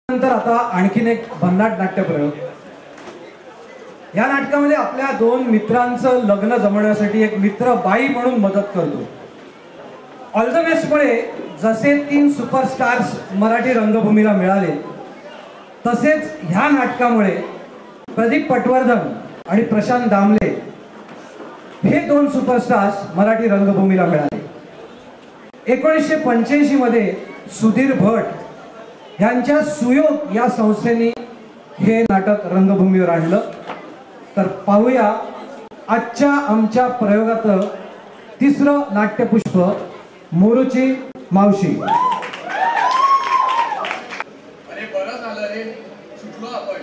नंतर आता आणखीन एक भन्नाट नाट्यप्रयोग. या नाटकामध्ये आपल्या दोन मित्रांचं लग्न जमवण्यासाठी एक मित्र बाई म्हणून मदत करतो. ऑल द बेस्टमुळे जसे 3 सुपरस्टार्स मराठी रंगभूमीला मिळाले, तसेच ह्या नाटकामुळे प्रदीप पटवर्धन आणि प्रशांत दामले हे 2 सुपरस्टार्स मराठी रंगभूमीला मिळाले. 1985 मध्ये सुधीर भट यांच्या सुयोग या संस्थेने हे नाटक रंगभूमीवर आणलं. तर पाहूया आजच्या आमच्या प्रयोगात तिसरं नाट्यपुष्प, मोरूची मावशी. अरे बरं झालं रे, सुटलो आपण.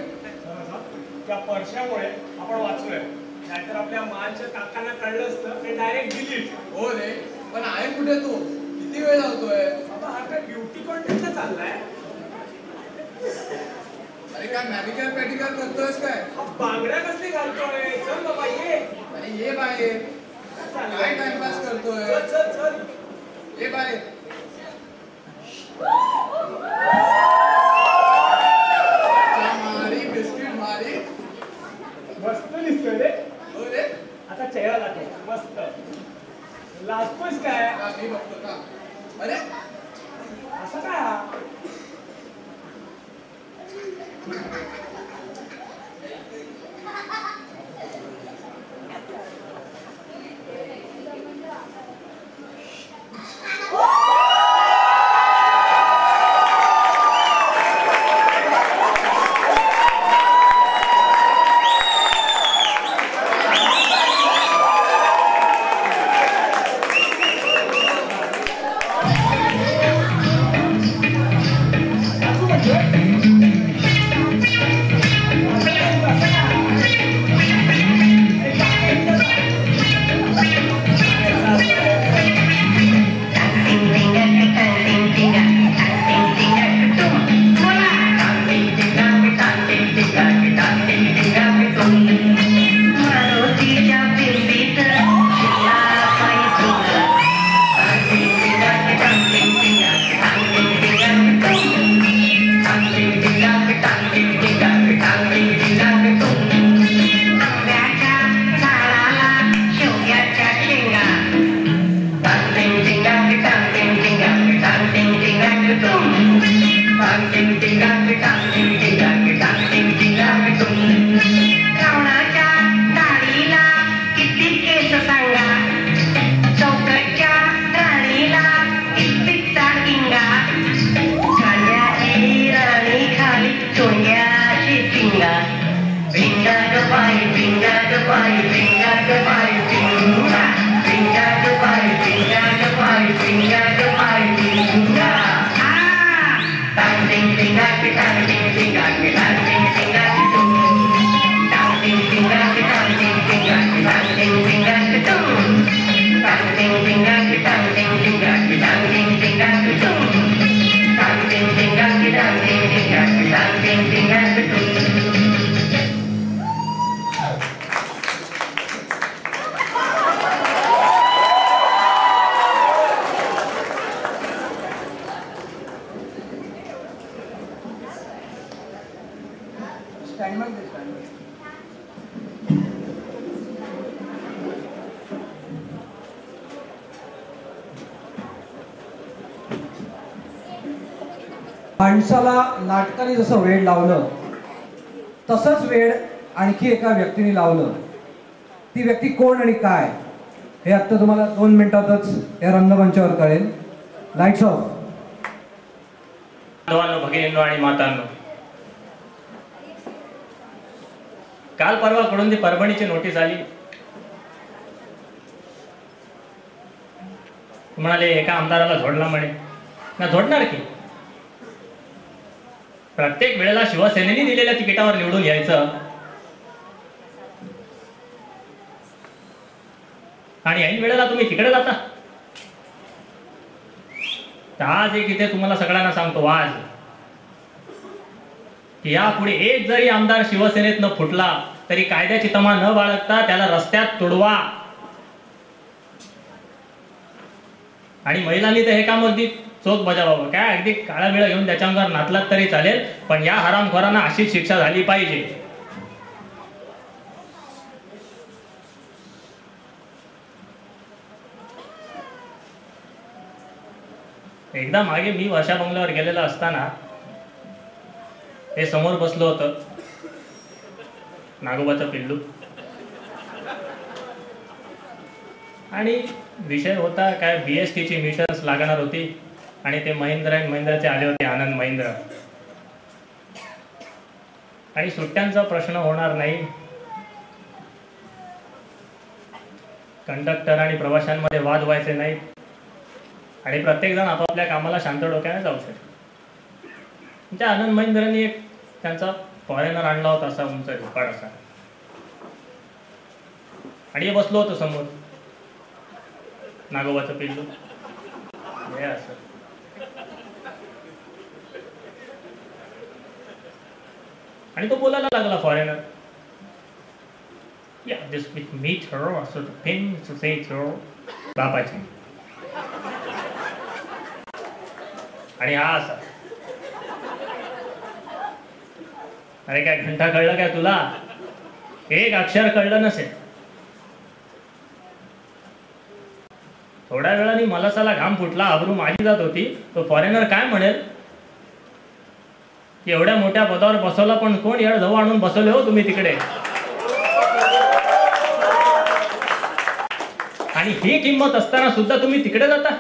त्या परशामुळे आपण वाचलोय, नाहीतर आपल्या मानच्या काकांना कळलं असतं ते डायरेक्ट डिलीट. हो रे, पण आहे कुठे तू? किती वेळ लावतोय? बाबा हा काय ब्युटी कॉन्टेस्टला चाललाय? अरे काय मॅनिक्युअर पेडिक्युअर करतोयस काय? बांगड्या कसली घालतोय? चल बाबा ये. अरे ये बाहेर. काय टाइमपास करतोय? चल चल चल ये बाहेर. मारी बिस्किट मारी. मस्त दिसतोय रे. हो रे, आता चेहरा दाखव. मस्त लाजतोयस काय? मी बघतो का? अरे असं काय? माणसाला नाटकाने जसं वेड लावलं, तसंच वेड आणखी एका व्यक्तीने लावलं. ती व्यक्ती कोण आणि काय हे आता तुम्हाला 2 मिनिटातच या रंगमंचावर कळेल. Lights of. बांधवांनो, भगिनींनो आणि मातांनो, काल परवा कडून ती परभणीची नोटीस आली. म्हणाले एका आमदाराला झोडला म्हणे. ना झोडणार की? प्रत्येक वेळेला शिवसेनेने दिलेल्या तिकिटावर निवडून यायचं आणि ऐन वेळेला तुम्ही तिकडे जाता. आज एक इथे तुम्हाला सगळ्यांना सांगतो आज की यापुढे एक जरी आमदार शिवसेनेत न फुटला तरी कायद्याची तमा न बाळगता त्याला रस्त्यात तुडवा. आणि महिलांनी तर हे काम अगदी चोख बजावावं. काय अगदी काळा बिळा घेऊन त्याच्या अंगावर नाचलात तरी चालेल, पण या हरामखोरांना अशीच शिक्षा झाली पाहिजे. एकदा मागे मी वर्षा बंगल्यावर गेलेला असताना हे समोर बसलो होतं नागोबाचं पिल्लू, आणि विषय होता काय BSTची मीटर्स लागणार होती आणि ते महिंद्रा अँड महिंद्राचे आले होते, आनंद महिंद्रा. आणि सुट्ट्यांचा प्रश्न होणार नाही, कंडक्टर आणि प्रवाशांमध्ये वाद व्हायचे नाहीत आणि प्रत्येकजण आपापल्या कामाला शांत डोक्याने जाऊ शकतो. त्या आनंद महिंद्रांनी एक त्यांचा फॉरेनर आणला होता, असा उंच झोपाळ असा, आणि हे बसलो होतो समोर नागोबाचं पिल्लू हे असं. आणि तो बोलायला लागला फॉरेनर, या दिस विथ मी थरो असं पिन से थरो बापाची. आणि हा असा, अरे काय घंटा कळलं काय तुला? एक अक्षर कळलं नसेल. थोड्या वेळाने मला साला घाम फुटला, आबरू माझी जात होती. तो फॉरेनर काय म्हणेल की एवढ्या मोठ्या पदावर बसवला पण कोण, यार जवळ आणून बसवले हो तुम्ही तिकडे. आणि ही किंमत असताना सुद्धा तुम्ही तिकडे जाता.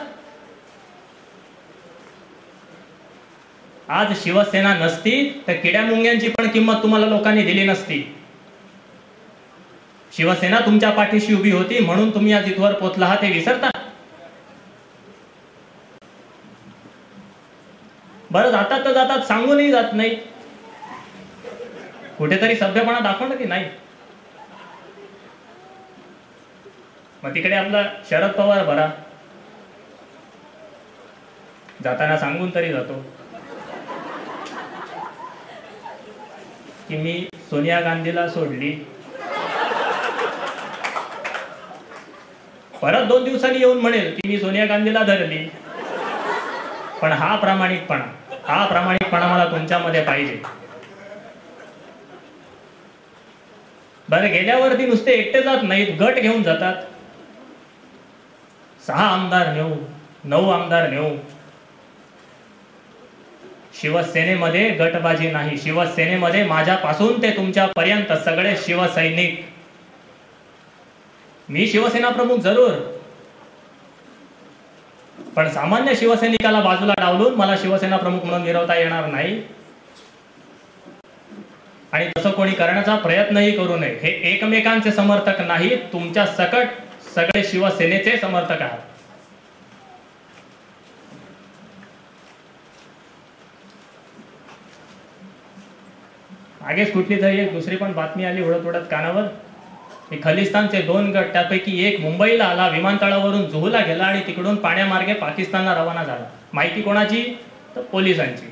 आज शिवसेना नसती तर किड्या मुंग्यांची पण किंमत तुम्हाला लोकांनी दिली नसती. शिवसेना तुमच्या पाठीशी उभी होती म्हणून तुम्ही आज इथवर पोचला आहात, हे विसरता. बरं, जातात तर जातात, सांगूनही जात नाही. कुठेतरी सभ्यपणा दाखवणं की नाही. मग तिकडे आपला शरद पवार बरा, जाताना सांगून तरी जातो की मी सोनिया गांधीला सोडली. परत 2 दिवसांनी येऊन म्हणेल की मी सोनिया गांधीला धरली. पण हा प्रामाणिकपणा मला तुमच्यामध्ये पाहिजे. बरं, गेल्यावरती नुसते एकटे जात नाहीत, गट घेऊन जातात. 6 आमदार नेऊ, 9 आमदार नेऊ. शिवसेनेमध्ये गटबाजी नाही. शिवसेनेमध्ये माझ्यापासून ते तुमच्यापर्यंत सगळे शिवसैनिक. मी शिवसेना प्रमुख जरूर, पण सामान्य शिवसैनिकाला बाजूला डावलून मला शिवसेना प्रमुख म्हणून मिरवता येणार नाही. आणि तसं कोणी करण्याचा प्रयत्नही करू नये. हे एकमेकांचे समर्थक नाही, तुमच्या सकट सगळे शिवसेनेचे समर्थक आहात. मागेच कुठली तरी एक दुसरी पण बातमी आली उडत उडत कानावर की खलिस्तानचे 2 गट, त्यापैकी एक मुंबईला आला, विमानतळावरून जुहूला गेला आणि तिकडून पाण्यामार्गे पाकिस्तानला रवाना झाला. माहिती कोणाची? तर पोलिसांची.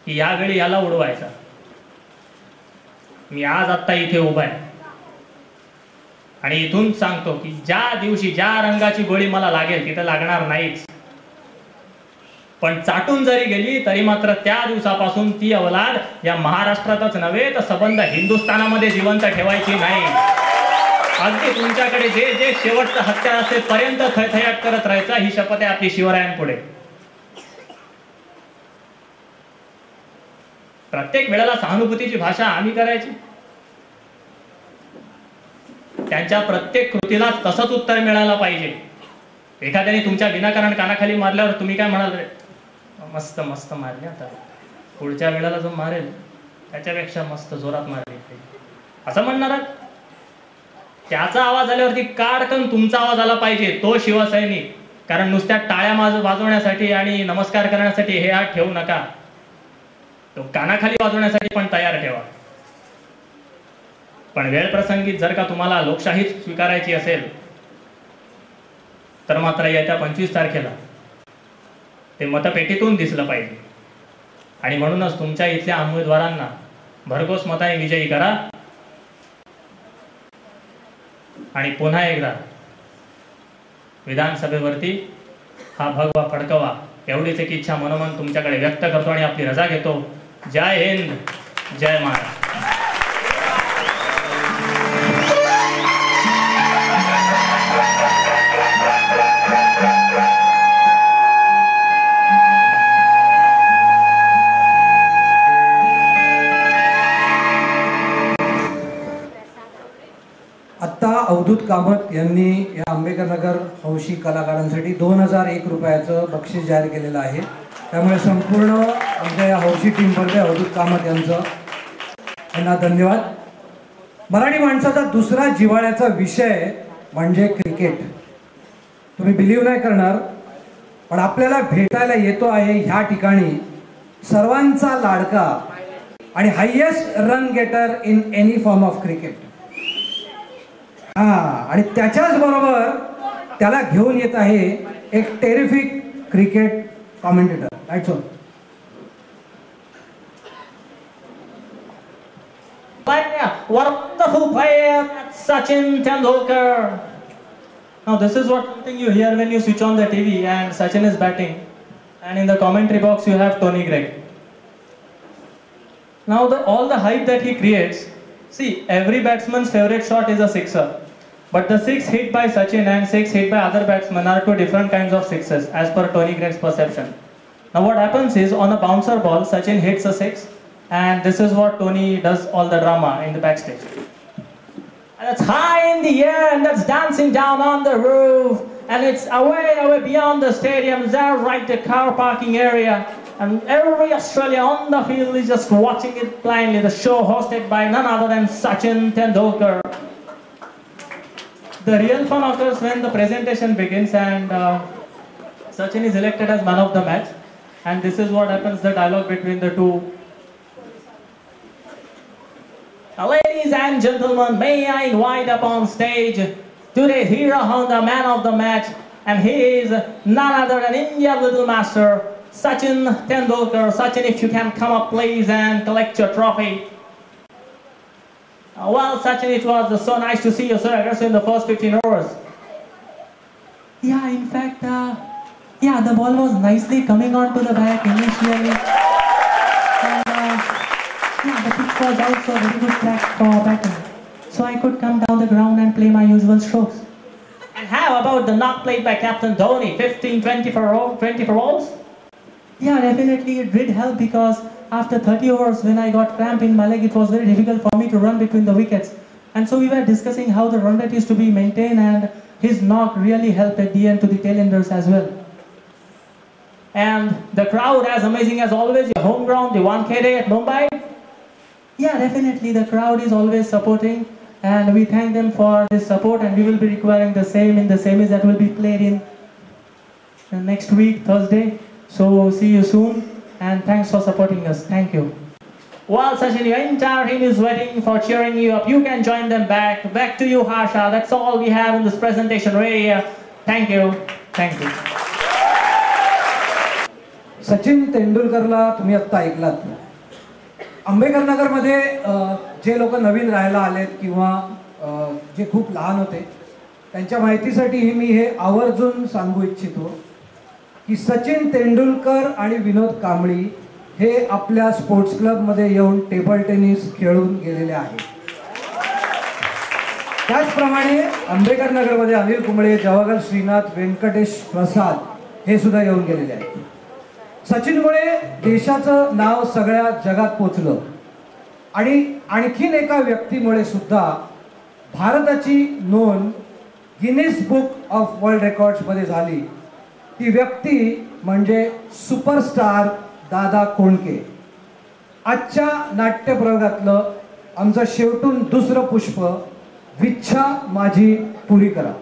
की यावेळी याला उडवायचा. मी आज आत्ता इथे उभा आहे आणि इथून सांगतो की ज्या दिवशी ज्या रंगाची गोळी मला लागेल तिथं लागणार नाहीच, पण चाटून जरी गेली तरी मात्र त्या दिवसापासून ती अवलाद या महाराष्ट्रातच नव्हे तर सबंध हिंदुस्थानामध्ये जिवंत ठेवायची नाही. अगदी तुमच्याकडे जे जे शेवटचं हत्यार असेपर्यंत थैथयाट करत राहायचा, ही शपथ आहे आपली शिवरायांपुढे. प्रत्येक वेळेला सहानुभूतीची भाषा आम्ही करायची, त्यांच्या प्रत्येक कृतीला तसंच उत्तर मिळायला पाहिजे. एखाद्याने तुमच्या विनाकारण कानाखाली मारल्यावर तुम्ही काय म्हणाल? मस्त मस्त मारले, आता पुढच्या वेळेला जो मारेल त्याच्यापेक्षा मस्त जोरात मारले असं म्हणणार. त्याचा आवाज आल्यावरती काडकन तुमचा आवाज आला पाहिजे, तो शिवसैनिक. कारण नुसत्या टाळ्या वाजवण्यासाठी आणि नमस्कार करण्यासाठी हे हात ठेवू नका, तो कानाखाली वाजवण्यासाठी पण तयार ठेवा. पण वेळ प्रसंगी जर का तुम्हाला लोकशाही स्वीकारायची असेल तर मात्र येत्या 25 तारखेला ते मतपेटीतून दिसलं पाहिजे. आणि म्हणूनच तुमच्या इथल्या उमेदवारांना भरघोस मताने विजयी करा आणि पुन्हा एकदा विधानसभेवरती हा भगवा फडकवा एवढीच एक इच्छा मनोमन तुमच्याकडे व्यक्त करतो आणि आपली रजा घेतो. जय हिंद, जय महाराष्ट्र. आत्ता अवधूत कामत यांनी या आंबेडकर नगर हौशी कलाकारांसाठी 2001 रुपयाचं बक्षीस जाहीर केलेलं आहे. त्यामुळे संपूर्ण आमच्या या हौशी टीमवरती अवधूत कामत यांना धन्यवाद. मराठी माणसाचा दुसरा जिव्हाळ्याचा विषय म्हणजे क्रिकेट. तुम्ही बिलीव्ह नाही करणार, पण आपल्याला भेटायला येतो आहे ह्या ठिकाणी सर्वांचा लाडका आणि highest run getter in any form of cricket. आणि त्याच्याच बरोबर त्याला घेऊन येत आहे एक terrific cricket commentator. Right so wonderful player, Sachin Tendulkar. Now this is what something you hear when you switch on the TV and Sachin is batting, and in the commentary box you have Tony Greig. Now all the hype that he creates, see, every batsman's favorite shot is a sixer, but the six hit by Sachin and six hit by other batsmen are two different kinds of sixes as per Tony Greig's perception. Now what happens is, on a bouncer ball Sachin hits a six, and this is what Tony does all the drama in the backstage. And it's high in the air and that's dancing down on the roof, and it's away beyond the stadium, there right the car parking area, and every Australian on the field is just watching it blindly. The show hosted by none other than Sachin Tendulkar. The real fun occurs when the presentation begins and Sachin is elected as man of the match, and this is what happens, the dialogue between the two. Ladies and gentlemen, may I invite up on stage today's hero Honda man of the match, and he is none other than India's little master, Sachin Tendulkar. Sachin, if you can come up please and collect your trophy. Well, Sachin, it was so nice to see you so aggressive in the first 15 overs. Yeah, in fact, the ball was nicely coming onto the back initially. The pitch was also a very good track for batting, so I could come down the ground and play my usual strokes. And how about the knock played by Captain Dhoni, 15-20 for balls? Yeah, definitely it did help, because after 30 overs when I got cramp in my leg, it was very difficult for me to run between the wickets. And so we were discussing how the run rate is to be maintained, and his knock really helped at the end to the tailenders as well. And the crowd, as amazing as always, your home ground, the 1K day at Mumbai. Yeah, definitely the crowd is always supporting, and we thank them for this support, and we will be requiring the same in the semis that will be played in next week, Thursday. So see you soon, and thanks for supporting us. Thank you. Well, Sachin, your entire team is waiting for cheering you up. You can join them back. Back to you, Harsha. That's all we have in this presentation right here. Thank you. Thank you. Sachin तेंडुलकरला तुम्ही आत्ता ऐकलात. आंबेडकर नगरमध्ये जे लोक नवीन राहायला आलेत किंवा जे खूप लहान होते त्यांच्या माहितीसाठी मी हे आवर्जून सांगू इच्छितो की सचिन तेंडुलकर आणि विनोद कांबळी हे आपल्या स्पोर्ट्स क्लबमध्ये येऊन टेबल टेनिस खेळून गेलेले आहेत. त्याचप्रमाणे आंबेडकर नगरमध्ये अनिल कुंबळे, जवाहर श्रीनाथ, व्यंकटेश प्रसाद हे सुद्धा येऊन गेलेले आहेत. सचिनमुळे देशाचं नाव सगळ्या जगात पोचलं, आणि आणखीन एका व्यक्तीमुळे सुद्धा भारताची नोंद गिनीज बुक ऑफ वर्ल्ड रेकॉर्ड्समध्ये झाली. ती व्यक्ती म्हणजे सुपरस्टार दादा कोंडके. आजच्या नाट्यप्रयोगातलं आमचं शेवटून दुसरं पुष्प, विच्छा माझी पुरी करा.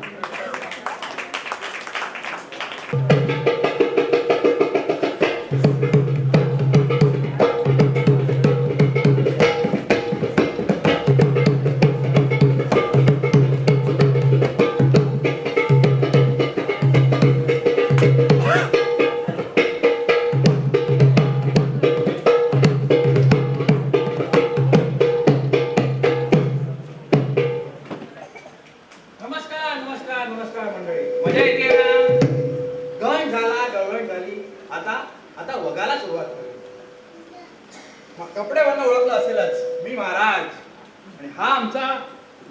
नमस्कार. आता वगाला सुरुवात करू. कपड्यावरनं ओळखलं असेलच, मी महाराज आणि हा आमचा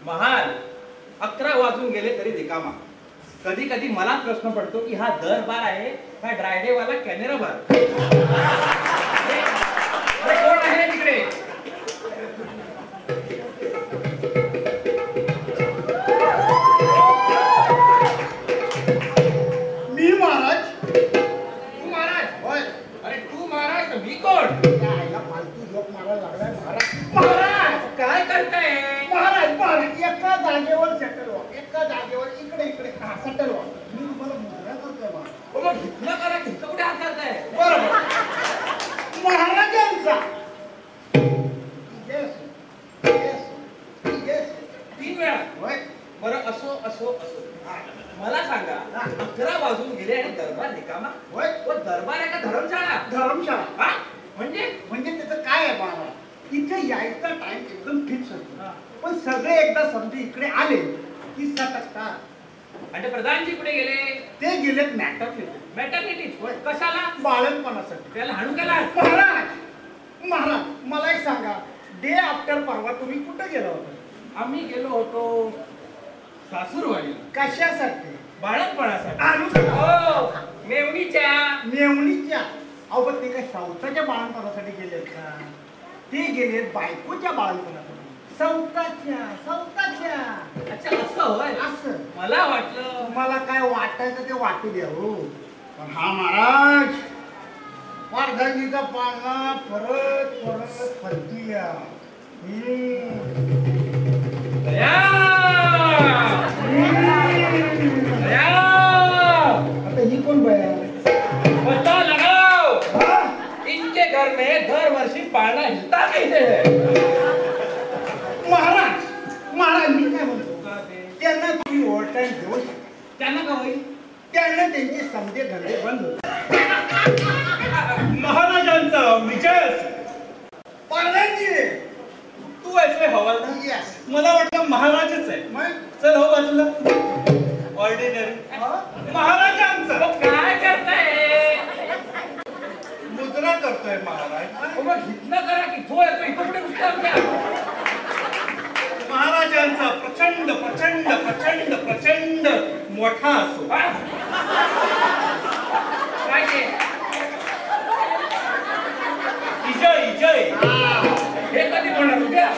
महाल 11 वाजून गेले तरी रिकामा. कधी कधी मला प्रश्न पडतो की हा दर बार आहे का ड्रायडे वाला कॅनेरा बार. कोण आहे तिकडे? मी महाराज. तू महाराज? होय. अरे तू महाराज तर मी कोण? यायला फालतू झोप मारायला लागलाय महाराज. महाराज काय करताय? महाराज महाराज एका जागेवर सेटल व्हा. एका जागेवर इकडे इकडे सेटल व्हा. मी तुम्हाला मुद्रा करतोय महाराज. मग घेतलं करा, घेतलं कुठे हात घालताय? बरोबर. महाराजांचा Yes. Yes. Yes. 3 वेळा. होय. बरं असो असो असो. मला सांगा 11 वाजून गेले आणि दरबार रिकामा? होय. व दरबार आहे का धर्मशाळा? धर्मशाळा. हा? म्हणजे त्याचं काय आहे महाराज, इथे यायचा टाइम एकदम फिक्स असतो. हा. पण सगळे एकदा समजे इकडे आले की सटकतात. आणि प्रधानजी कुठे गेले? ते गेलेत मॅटर मॅटर्निटी. कशाला? बाळणपणासाठी. त्याला हाणू केला? महाराज महाराज मला एक सांगा, डे आफ्टर परवा तुम्ही कुठे गेला होता? आम्ही गेलो होतो सासूरवाडीला. कशासाठी? बाळणपणासाठी. हो, मेवणीच्या. मेवणीच्या. अहो पण ते काय सौताच्या बाळणपणासाठी गेलेत का? ते गेलेत बायकोच्या बाळणपणासाठी. सौताच्या. अच्छा असं होय. असं मला वाटलं. मला काय वाटायचं ते वाटू द्या हो. पण हा महाराज वारधानीचा पाळणा परत परत फरतीया. दया! दया! आता ही कोण बाया? पता लगाओ, हा? इनके घर में दर वर्षी पाळणा हिलता कैसे है? महाराज मी काय म्हणतो, त्यांना तुम्ही ओव्हरटाईम देऊ शकता. त्यांना का होईल? त्यांना त्यांचे समजे धंदे बंद होते. महाराजांचा विजय. पाळणांची तू ऐसे हवालदार? Yes. मला वाटलं महाराजच आहे. मग चल हो बाजूला. ऑर्डिनरी. हा? महाराजांचा मग काय करताय? मुद्रा करतोय महाराज. मग हितलं करा की जो येतो इथं कुठे घुसता आपल्या? महाराजांचा प्रचंड प्रचंड प्रचंड प्रचंड मोठा असो. हा? काय ते? इजय इजय. हे कधी म्हणत उद्या?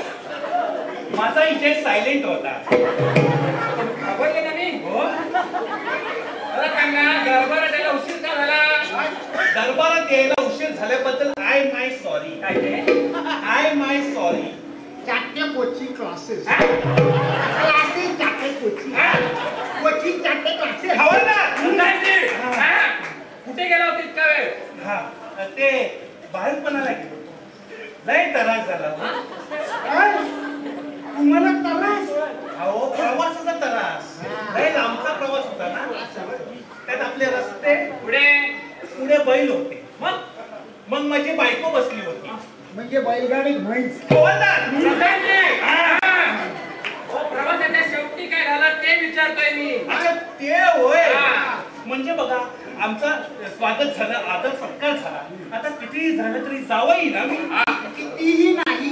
माझा इजय सायलेंट होता. घाबरले ना मी? हो. मला सांगा दरबारात यायला उशीर का झाला? दरबारात यायला उशीर झाल्याबद्दल आय माय सॉरी. काय ते? I my sorry. चाट्या कोचिंग क्लासेस. हा? क्लासेस चाट्या कोचिंग. कोचिंग चाट्या क्लासेस. हवालदार. प्रधानजी! हा? कुठे गेला होता इतका वेळ? हा ते बाहेरपणाला गेलो. लय त्रास झाला. काय? तुम्हाला त्रास? अहो प्रवासाचा त्रास. लय लांबचा प्रवास होता ना. त्यात आपले रस्ते. पुढे बैल होते. मग माझी बायको बसली होती. म्हणजे बैलगाडीत म्हैस. हवालदार. प्रधानजी! हा? हो, प्रवासाच्या शेवटी काय झालं ते विचारतोय मी. अच्छा ते होय. हा. म्हणजे बघा आमचं स्वागत झालं, आदर सत्कार झाला. आता किती झालं तरी जावई ना मी. कितीही नाही,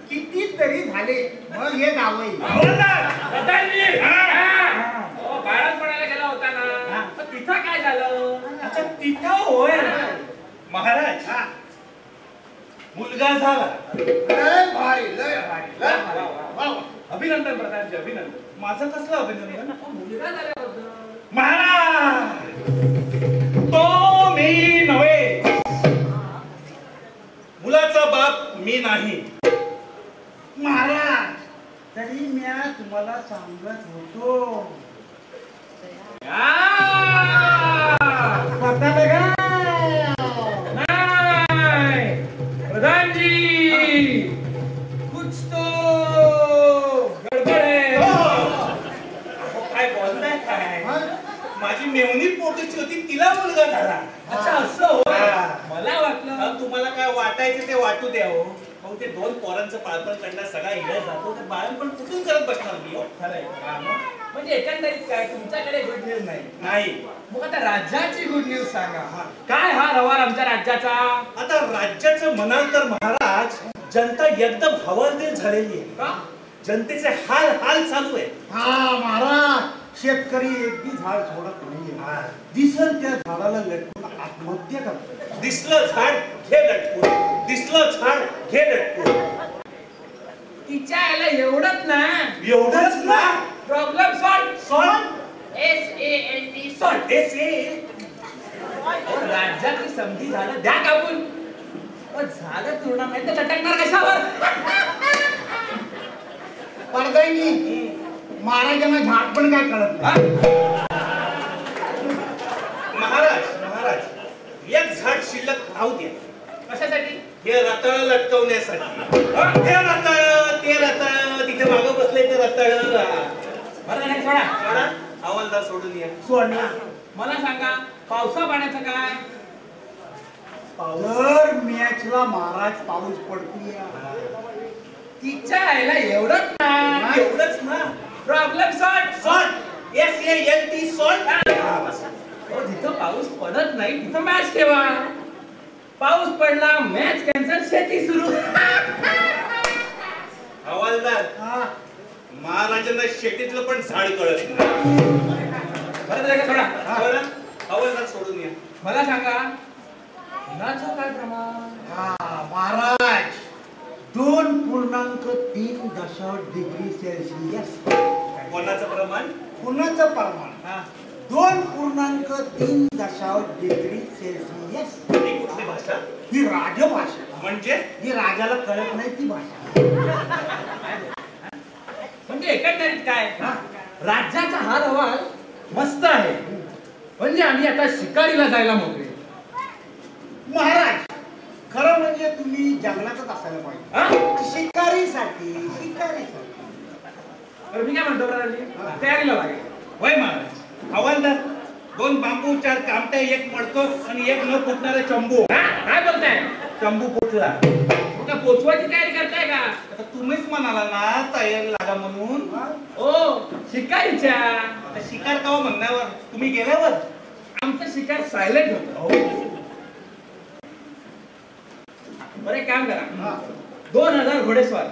कितीतरी झाले मग हे गावई. हवालदार. प्रधानजी! हा? हो, बाळणपणाला गेला होता ना. मग तिथं काय झालं? अच्छा तिथं होय. महाराज मुलगा झाला. लय भारी लय भारी लय भारी. वा वा. अभिनंदन प्रधानजी, अभिनंदन. माझं कसलं अभिनंदन? मुलगा झाल्याबद्दल. महाराज तो मी नव्हे. मुलाचा बाप मी नाही. महाराज तरी म्या तुम्हाला सांगत होतो. स्वतः बघा. नाही प्रधानजी, कुछ तो गडबड है. काय बोलताय काय? मग? माझी मेवणी पोटीची होती, तिला मुलगा झाला. अच्छा असं होय. हा. मला वाटलं तुम्हाला काय वाटायचं ते वाटू द्या हो. अहो ते 2 पोरांचं पाळपण करण्यात सगळा इडा जातो. ते बाळपण कुठून करत बसणार मी हो. खरंय. म्हणजे एकंदरीत काय तुमच्याकडे गुड न्यूज नाही? नाही. मग आता राज्याची गुड न्यूज सांगा. काय हा रवाल आमच्या राज्याचा? आता राज्याचं म्हणाल तर महाराज, जनता एकदम हवालदिल झालेली आहे. का? जनतेचे हाल हाल चालू आहे. हा महाराज, शेतकरी एक बी झाड सोडत नाहीये. दिसल त्या झाडाला लटकून आत्महत्या करतो. दिसलं झाड घे लटकून, दिसलं झाड घे लटकून. तिच्या याला एवढंच ना? एवढंच ना? Problem solve. Solve. SALT solve. राज्यातली समजी झालं द्या कापून. झालं पूर्ण नाही तर लटकणार कशावर? पडदाईनी महाराजांना झाड पण काय कळत नाही. महाराज, एक झाड शिल्लक राहू द्या. कशासाठी? हे रताळ लटकवण्यासाठी. हे रताळ, ते रताळ, तिथे मागं बसले ते रताळ. बरं नाही सोडा. सोडा, हवालदार सोडून या. सोडला. मला सांगा पावसा पाण्याचं काय? जर मॅचला महाराज पाऊस पडतोय, तिच्या आईला एवढंच ना? एवढंच ना? Problem solve. Salt. SALT salt. जिथं पाऊस पडत नाही तिथं मॅच ठेवा. पाऊस पडला मॅच कॅन्सल, शेती सुरू. हवालदार, महाराजांना शेतीतलं पण झाड कळत नाही. बरं झालं का थोडा? सोडा, हवालदार सोडून या. मला सांगा उन्हाचं काय प्रमाण? Maharaj 2.3 degree Celsius. कोणाचं प्रमाण? उन्हाचं प्रमाण 2.3 डिग्री सेल्सिअस. ही कुठली भाषा? ही राजभाषा. म्हणजे ही राजाला कळत नाही ती भाषा. म्हणजे एकंदरीत काय? राज्याचा हा अहवाल मस्त आहे. म्हणजे आम्ही आता शिकारीला जायला मोकळे. महाराज, खरं म्हणजे तुम्ही जंगलातच असायला पाहिजे. शिकारीसाठी. तर मी काय म्हणतो तयारीला लागेल. वय महाराज. हवालदार, 2 बांबू, 4 कामट्या, 1 मडको आणि 1 न फुटणारा चंबू. काय बोलताय? चंबू फुटला. का पोचवायची तयारी करताय का? आता तुम्हीच म्हणाला ना तयारी लागा म्हणून. ओ शिकारीच्या. आता शिकार का म्हणण्यावर तुम्ही गेल्यावर आमचा शिकार सायलेंट होतो. बरं एक काम करा. 2000 घोडेस्वार,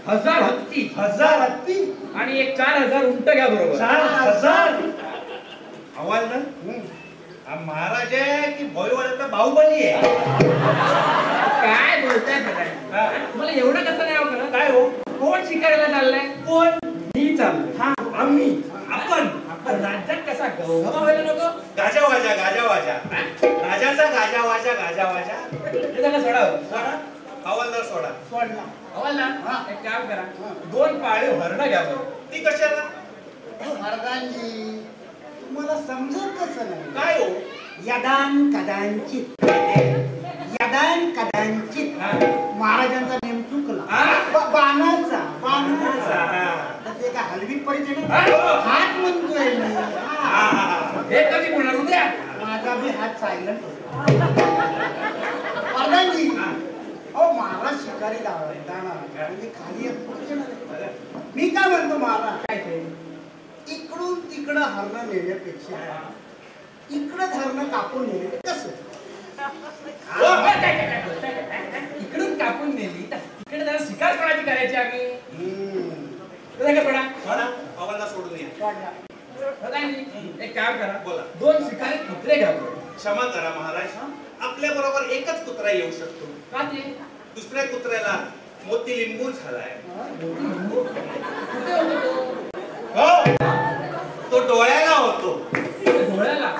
1000 हत्ती, 1000 हत्ती आणि एक 4000 उंट घ्या बरोबर. 4000. हवालदार, हा महाराज आहे की भोईवाड्याचा बाहुबली आहे? काय बोलताय सगळ्या? मला एवढं कसं नाही आवडलं. काय हो? कोण शिकायला चाललाय? कोण? मी चाललोय. हा, आम्ही. आपण राज्यात कसा गवगवा व्हायला नको? गाजावाजा. राजाचा गाजावाजा. ते झालं सोडावं. सोडा, हवालदार सोडा. सोडला. अवल ना एक काम करा. 2 पाळीव हरणं घ्या बरोबर. ती कशाला? महाराजांनी तुम्हाला समजतच नाही. काय हो? यदान कदाचित महाराजांचा नेम चुकला. बाणाचा. तर ते काय हलवीत परिचय नाही. हात म्हणतोय मी. हे कधी होणार उद्या? माझा बी हात सायलेंट होता. महाराजांनी महाराज शिकारी जाणार म्हणजे खाली एक परिचय नाही. मी काय म्हणतो महाराज, काय ते? इकडून तिकडं हरणं नेण्यापेक्षा इकडं हरणं कापून नेले कसं? इकडून कापून नेली तर तिकडे जरा शिकार कोणाची करायची आम्ही? सोडा, हवालदार सोडून या. एक काम करा. बोला. 2 शिकारी कुत्रे घ्या बरोबर. क्षमा करा महाराज, आपल्या बरोबर एकच कुत्रा येऊ शकतो. का ते? दुसऱ्या कुत्र्याला मोती लिंबू झालाय. कुठे होतो तो? हो, तो डोळ्याला होतो. डोळ्याला?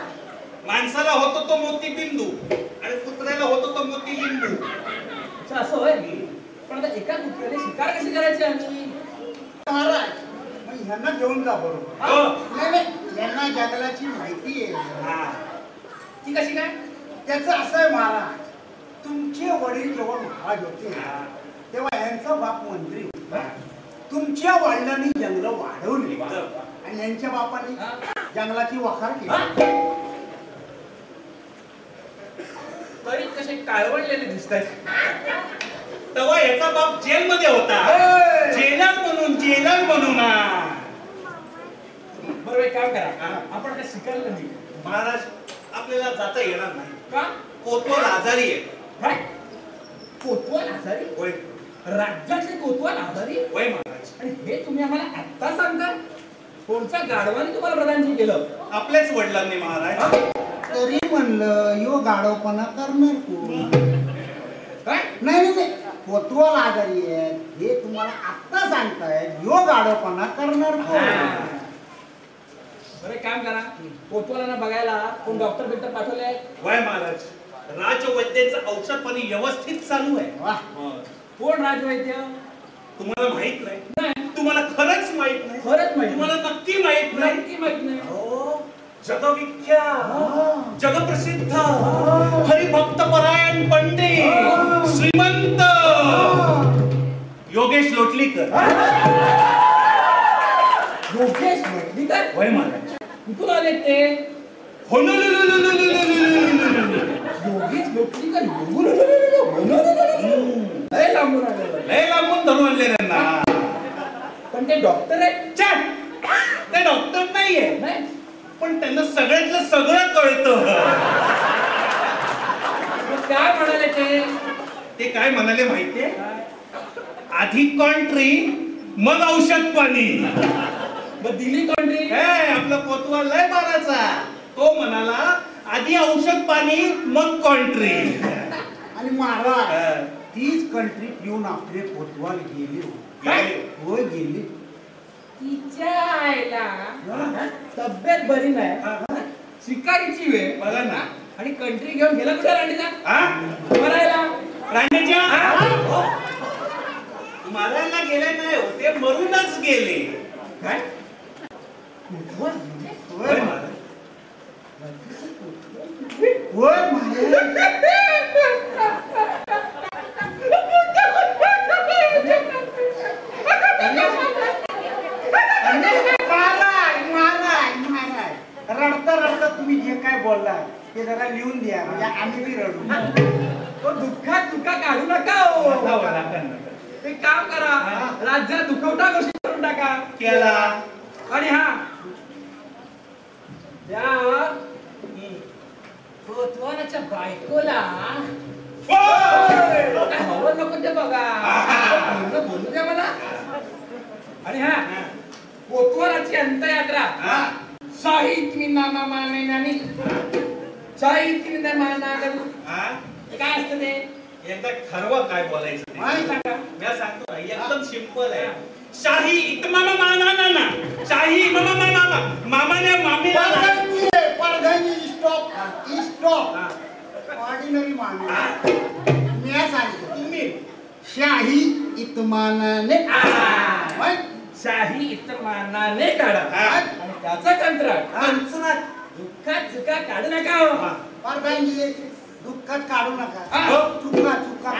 माणसाला होतो तो मोती बिंदू आणि कुत्र्याला होतो तो मोती लिंबू. अच्छा असं होय. पण आता एका कुत्र्याने शिकार कशी करायची आम्ही? महाराज, मग ह्यांना घेऊन जा बरोबर. हो. नाही, यांना जंगलाची माहिती आहे. हा. ती कशी काय? त्याचं असं आहे महाराज, तुमचे वडील जेव्हा महाराज होते तेव्हा यांचा बाप मंत्री होता. तुमच्या वडिलांनी जंगल वाढवली आणि यांच्या बापाने जंगलाची वखार केली. तरी कसे काळवडलेले दिसतात. तेव्हा याचा बाप जेलमध्ये होता. जेलर म्हणून बरोबर एक काम करा, आपण काय शिकायला नाही महाराज आपल्याला जाता येणार नाही का? कोतवाल आजारी आहे. काय? कोतवाल आजारी? होय राज्यातले कोतवाल आजारी? होय महाराज. आणि हे तुम्ही आम्हाला आत्ता सांगता? कोणत्या गाढवाने तुम्हाला प्रधानजी केलं? आपल्याच वडिलांनी महाराज. तरी म्हणलं यो गाडवपणा करणार कोण? काय? नाही कोतवाल आजारी आहेत हे तुम्हाला आत्ता सांगतायत, यो गाडवपणा करणार कोण? बरं एक काम करा, कोतवालांना बघायला कोण डॉक्टर बिक्टर पाठवले? होय महाराज. राजवैद्यांचं औषध पाणी व्यवस्थित चालू आहे. वाह. कोण राजवैद्य? तुम्हाला माहित नाही? नाही. तुम्हाला खरंच माहित नाही? खरंच माहित तुम्हाला नक्की माहित नाही? नक्की माहित नाही. हो, जगविख्यात जगप्रसिद्ध हरिभक्तपरायण पंडित श्रीमंत योगेश लोटलीकर. योगेश लोटलीकर? होय महाराज. कुठून आले ते? योगेश लोटलीकर लय लांबून आले. लय लांबून धरून आणले त्यांना. पण ते डॉक्टर आहेत? छान. ते डॉक्टर नाहीये, नाही. पण त्यांना सगळ्यातलं सगळं कळतं. मग काय म्हणाले ते? ते काय म्हणाले माहितीये? आधी कॉन्ट्री मग औषध पाणी. मग दिली कंट्री? हे आपला कोतवाल लय मारायचा. तो म्हणाला आधी औषध पाणी मग कॉन्ट्री. आणि महाराज तीच कंट्री पिऊन आपले कोतवाल गेले. होय गेले. तिच्या आईला तब्येत बरी नाही, शिकारीची वेळ बघा ना. आणि कंट्री घेऊन गेला कुठे रांडीचा? हा? मरायला. रांडेच्या मारायला गेले नाही होते, मरूनच गेले. काय? होय होय महाराज. होय महाराज. रडता रडता तुम्ही जे काय बोलला ते जरा लिहून द्या, म्हणजे आम्ही बी रडू. तो दुःखात दुःखा काढू नका हो. एक काम करा, राज्यात दुखवटा घोषित करून टाका. केला. आणि हा त्या कोतवालाच्या बायकोला काय हवं नको ते बघा. पूर्ण बोलू द्या मला. आणि हा कोतवालाची अंत्ययात्रा शाही नामा माने नानी शाही माना काय असतं ते? एकदा ठरवा काय बोलायचं ते. माहिती सांगा. मी सांगतो ना, एकदम सिंपल आहे. शाही इतमामा माना नाना शाही मामा मामा मामाने मामीला परगणी स्टॉप स्टॉप ऑर्डिनरी माणूस मी सांगतो तुम्ही शाही इतमानाने शाही इतमानाने काढा. आणि त्याचा कंत्राट पंचनाथ दुःखात चुका काढू नका हो. परगणी दुःखात काढू नका. हा. चुका चुका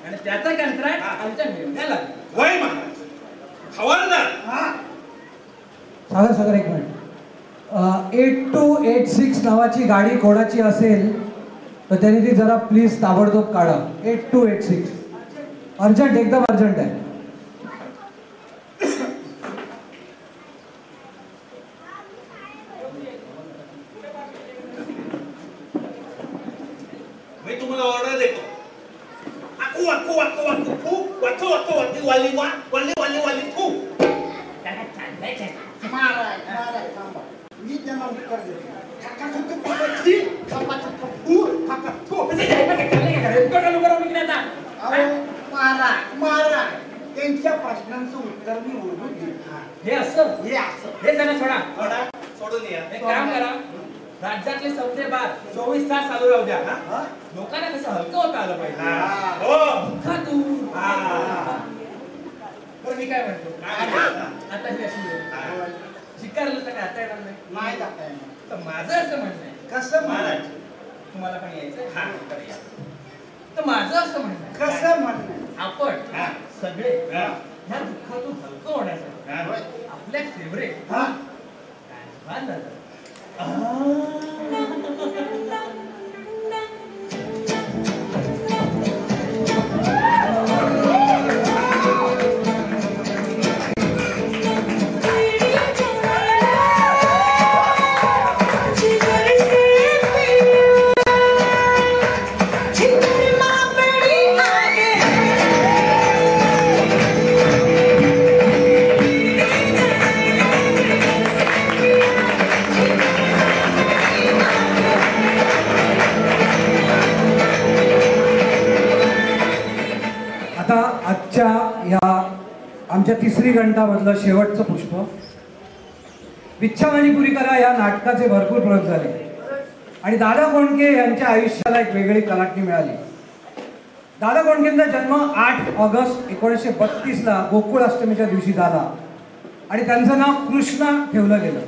आणि त्याचा कंत्राट आमच्या मिळवण्याला लागला. वय महाराज हवालदार. सागर एक मिनिट. 8286 नावाची गाडी कोणाची असेल तर त्यांनी ती जरा प्लीज ताबडतोब काढा. 8286 अर्जंट, एकदम अर्जंट आहे. मी तुम्हाला ऑर्डर देतो. आकू आकू आकू आकू फू वाचो वाचो वाची वाली वा वाली वाली वाली फू. महाराज थांबा. मी त्यांना उत्तर देतो. काका तुझं पकडी काका तुझं काका तो महाराज त्यांच्या प्रश्नांचं उत्तर मी ओळखून देतो. हे असं हे असं हे जरा सोडा. थोडा सोडून या. एक काम करा, राज्यातले सौदे बार 24 तास चालू राहू द्या. लोकांना कसं हलकं होता आलं पाहिजे. हो. दुःखातून. हा. बरं मी काय म्हणतो, आता ही अशी वेळ. शिकारलं तर काय आता येणार नाही. नाही जाता येणार. तर माझं असं म्हणणं आहे, कसं महाराज तुम्हाला पण यायचं हा. तर माझं असं म्हणणं आहे, कसं म्हणणं आपण हा. सगळे हा. ह्या दुःखातून हलकं होण्यासाठी हा. आपल्या फेवरेट हा नाटकाच्या ह्या आमच्या तिसरी घंटामधलं शेवटचं पुष्प. विच्छावाणी पुरी करा या नाटकाचे भरपूर प्रयोग झाले आणि दादा कोंडके यांच्या आयुष्याला एक वेगळी कलाटणी मिळाली. दादा कोंडकेंचा जन्म 8 ऑगस्ट 1932 गोकुळ अष्टमीच्या दिवशी झाला आणि त्यांचं नाव कृष्णा ठेवलं गेलं.